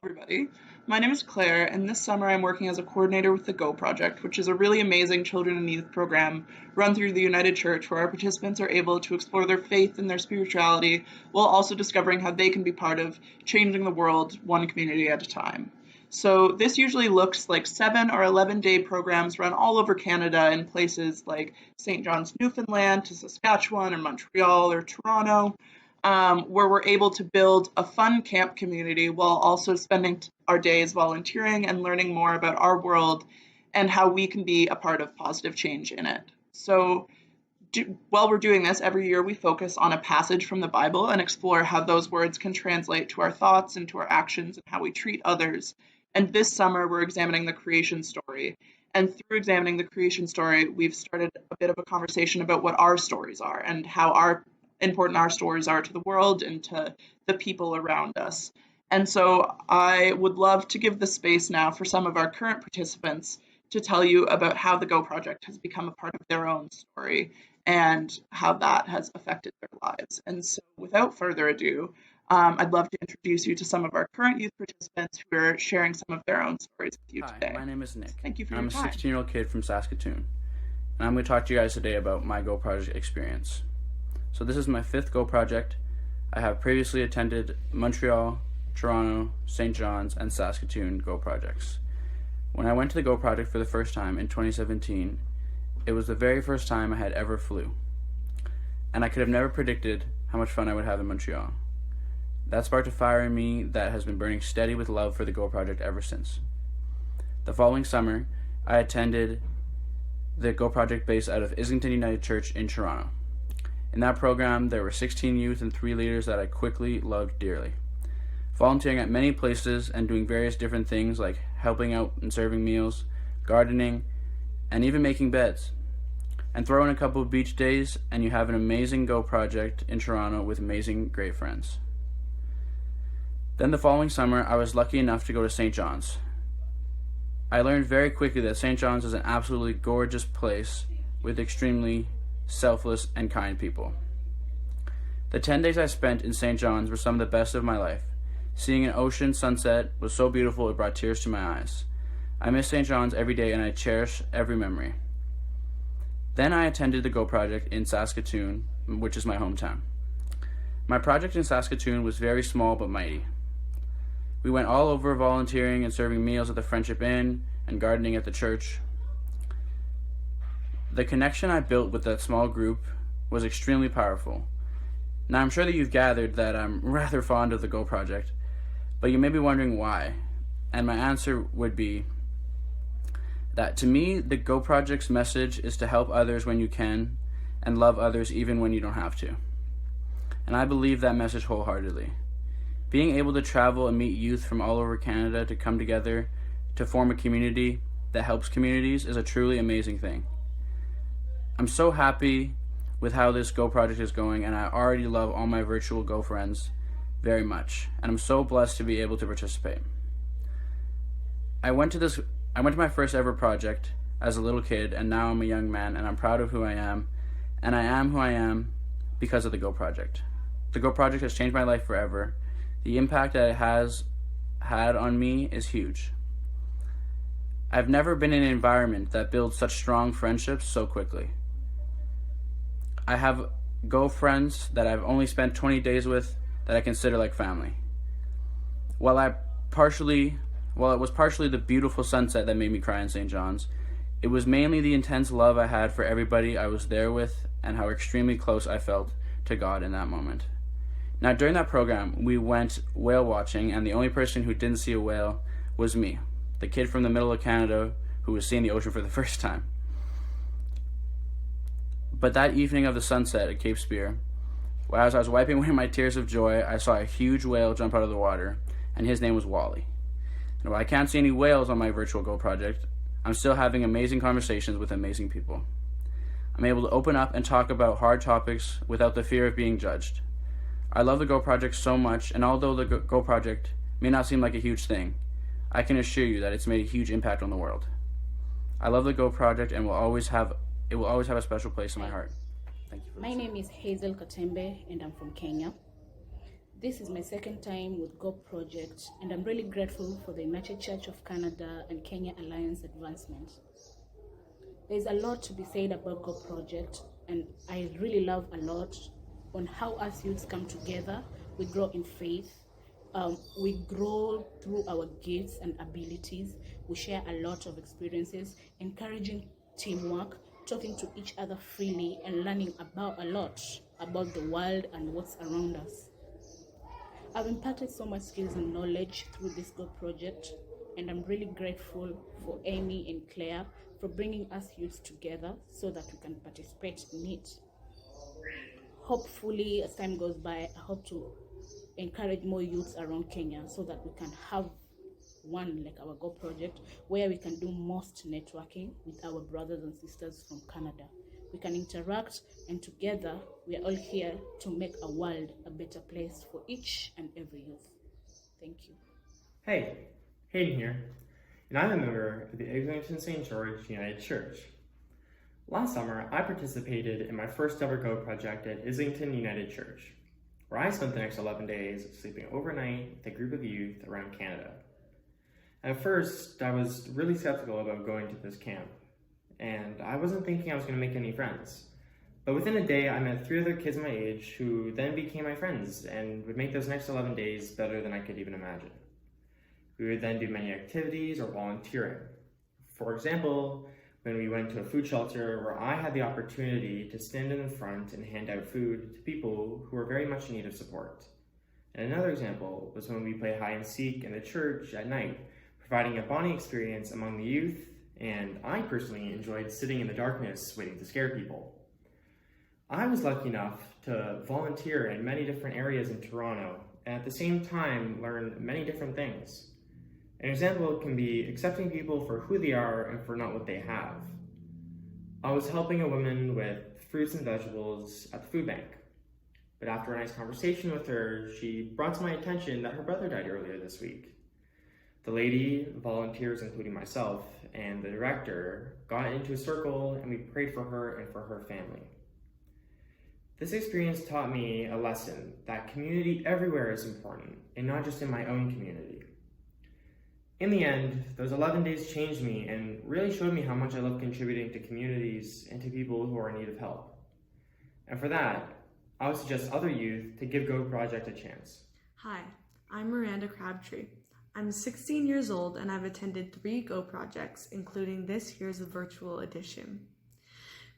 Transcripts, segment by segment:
Everybody. My name is Claire, and this summer I'm working as a coordinator with the Go Project, which is a really amazing children and youth program run through the United Church where our participants are able to explore their faith and their spirituality while also discovering how they can be part of changing the world one community at a time. So this usually looks like 7 or 11-day programs run all over Canada in places like St. John's, Newfoundland, to Saskatchewan or Montreal or Toronto, where we're able to build a fun camp community while also spending our days volunteering and learning more about our world and how we can be a part of positive change in it. So, while we're doing this, every year we focus on a passage from the Bible and explore how those words can translate to our thoughts and to our actions and how we treat others. And this summer, we're examining the creation story. And through examining the creation story, we've started a bit of a conversation about what our stories are and how important our stories are to the world and to the people around us. And so I would love to give the space now for some of our current participants to tell you about how the Go Project has become a part of their own story and how that has affected their lives. And so without further ado, I'd love to introduce you to some of our current youth participants who are sharing some of their own stories with you today. Hi, my name is Nick. Thank you for I'm your time. a 16-year-old kid from Saskatoon, and I'm going to talk to you guys today about my Go Project experience. So this is my 5th Go Project. I have previously attended Montreal, Toronto, St. John's, and Saskatoon Go Projects. When I went to the Go Project for the first time in 2017, it was the very first time I had ever flew. And I could have never predicted how much fun I would have in Montreal. That sparked a fire in me that has been burning steady with love for the Go Project ever since. The following summer, I attended the Go Project based out of Islington United Church in Toronto. In that program, there were 16 youth and 3 leaders that I quickly loved dearly. Volunteering at many places and doing various different things like helping out and serving meals, gardening, and even making beds. And throw in a couple of beach days and you have an amazing Go Project in Toronto with amazing, great friends. Then the following summer, I was lucky enough to go to St. John's. I learned very quickly that St. John's is an absolutely gorgeous place with extremely selfless and kind people. The 10 days I spent in St. John's were some of the best of my life. Seeing an ocean sunset was so beautiful it brought tears to my eyes. I miss St. John's every day and I cherish every memory. Then I attended the Go Project in Saskatoon, which is my hometown. My project in Saskatoon was very small but mighty. We went all over volunteering and serving meals at the Friendship Inn and gardening at the church. The connection I built with that small group was extremely powerful. Now I'm sure that you've gathered that I'm rather fond of the Go Project, but you may be wondering why. And my answer would be that to me, the Go Project's message is to help others when you can and love others even when you don't have to. And I believe that message wholeheartedly. Being able to travel and meet youth from all over Canada to come together to form a community that helps communities is a truly amazing thing. I'm so happy with how this Go Project is going, and I already love all my virtual Go friends very much, and I'm so blessed to be able to participate. I went to my first ever project as a little kid, and now I'm a young man, and I'm proud of who I am, and I am who I am because of the Go Project. The Go Project has changed my life forever. The impact that it has had on me is huge. I've never been in an environment that builds such strong friendships so quickly. I have Go friends that I've only spent 20 days with that I consider like family. While it was partially the beautiful sunset that made me cry in St. John's, it was mainly the intense love I had for everybody I was there with and how extremely close I felt to God in that moment. Now during that program, we went whale watching, and the only person who didn't see a whale was me, the kid from the middle of Canada who was seeing the ocean for the first time. But that evening of the sunset at Cape Spear, as I was wiping away my tears of joy, I saw a huge whale jump out of the water, and his name was Wally. And while I can't see any whales on my virtual Go Project, I'm still having amazing conversations with amazing people. I'm able to open up and talk about hard topics without the fear of being judged. I love the Go Project so much, and although the Go Project may not seem like a huge thing, I can assure you that it's made a huge impact on the world. I love the Go Project and it will always have a special place in my heart. Thank you. My name is Hazel Katembe and I'm from Kenya. This is my second time with Go Project, and I'm really grateful for the United Church of Canada and Kenya Alliance advancement. There's a lot to be said about Go Project, and I really love a lot on how us youths come together. We grow in faith, we grow through our gifts and abilities, we share a lot of experiences, encouraging teamwork, talking to each other freely, and learning about a lot about the world and what's around us. I've imparted so much skills and knowledge through this Go project, and I'm really grateful for Amy and Claire for bringing us youths together so that we can participate in it. Hopefully, as time goes by, I hope to encourage more youths around Kenya so that we can have one like our Go project where we can do most networking with our brothers and sisters from Canada. We can interact, and together we are all here to make our world a better place for each and every youth. Thank you. Hey, Hayden here, and I'm a member of the Islington St. George United Church. Last summer, I participated in my first ever Go project at Islington United Church, where I spent the next 11 days sleeping overnight with a group of youth around Canada. At first, I was really skeptical about going to this camp, and I wasn't thinking I was going to make any friends. But within a day, I met 3 other kids my age who then became my friends and would make those next 11 days better than I could even imagine. We would then do many activities or volunteering. For example, when we went to a food shelter where I had the opportunity to stand in the front and hand out food to people who were very much in need of support. And another example was when we played hide and seek in the church at night, providing a bonding experience among the youth, and I personally enjoyed sitting in the darkness waiting to scare people. I was lucky enough to volunteer in many different areas in Toronto, and at the same time learn many different things. An example can be accepting people for who they are and for not what they have. I was helping a woman with fruits and vegetables at the food bank, but after a nice conversation with her, she brought to my attention that her brother died earlier this week. The lady, volunteers including myself, and the director got into a circle and we prayed for her and for her family. This experience taught me a lesson that community everywhere is important, and not just in my own community. In the end, those 11 days changed me and really showed me how much I love contributing to communities and to people who are in need of help. And for that, I would suggest other youth to give Go Project a chance. Hi, I'm Miranda Crabtree. I'm 16 years old and I've attended 3 Go projects, including this year's virtual edition.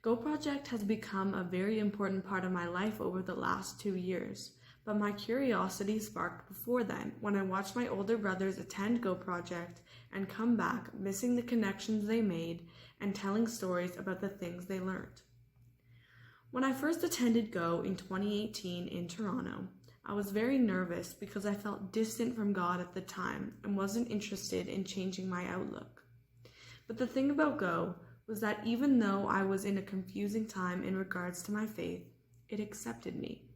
Go Project has become a very important part of my life over the last 2 years, but my curiosity sparked before then when I watched my older brothers attend Go Project and come back missing the connections they made and telling stories about the things they learned. When I first attended Go in 2018 in Toronto, I was very nervous because I felt distant from God at the time and wasn't interested in changing my outlook. But the thing about Go was that even though I was in a confusing time in regards to my faith, it accepted me.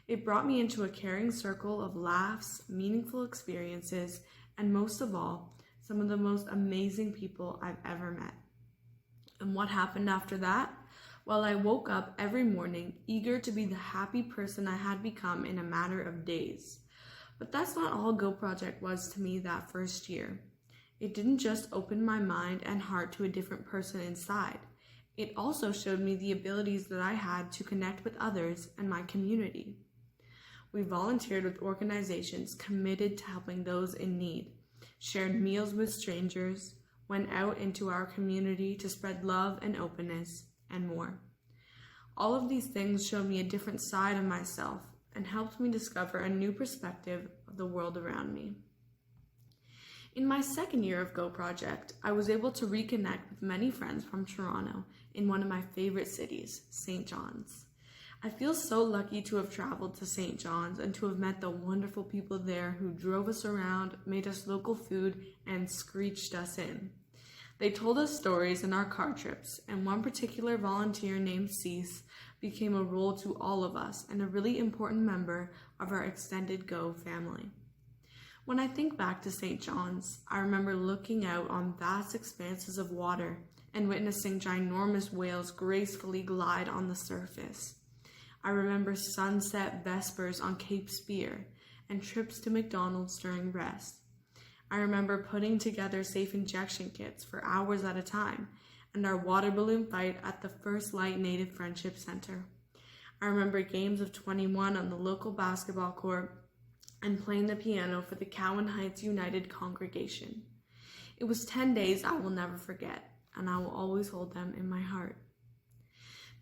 It brought me into a caring circle of laughs, meaningful experiences, and most of all, some of the most amazing people I've ever met. And what happened after that? Well, I woke up every morning eager to be the happy person I had become in a matter of days. But that's not all Go Project was to me that first year. It didn't just open my mind and heart to a different person inside. It also showed me the abilities that I had to connect with others and my community. We volunteered with organizations committed to helping those in need, shared meals with strangers, went out into our community to spread love and openness, and more. All of these things showed me a different side of myself and helped me discover a new perspective of the world around me. In my second year of Go Project, I was able to reconnect with many friends from Toronto in one of my favorite cities, St. John's. I feel so lucky to have traveled to St. John's and to have met the wonderful people there who drove us around, made us local food, and screeched us in. They told us stories in our car trips, and one particular volunteer named Cease became a role to all of us and a really important member of our extended Go family. When I think back to St. John's, I remember looking out on vast expanses of water and witnessing ginormous whales gracefully glide on the surface. I remember sunset vespers on Cape Spear and trips to McDonald's during rest. I remember putting together safe injection kits for hours at a time and our water balloon fight at the First Light Native Friendship Center. I remember games of 21 on the local basketball court and playing the piano for the Cowan Heights United congregation. It was 10 days I will never forget, and I will always hold them in my heart.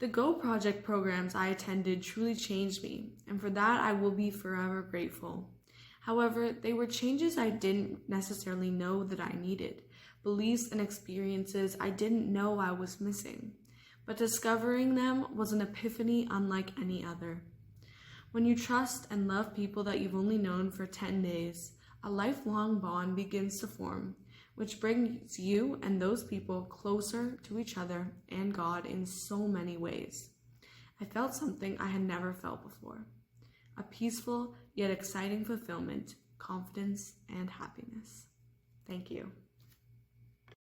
The Go Project programs I attended truly changed me, and for that I will be forever grateful. However, they were changes I didn't necessarily know that I needed, beliefs and experiences I didn't know I was missing, but discovering them was an epiphany unlike any other. When you trust and love people that you've only known for 10 days, a lifelong bond begins to form, which brings you and those people closer to each other and God in so many ways. I felt something I had never felt before. A peaceful yet exciting fulfillment, confidence, and happiness. Thank you.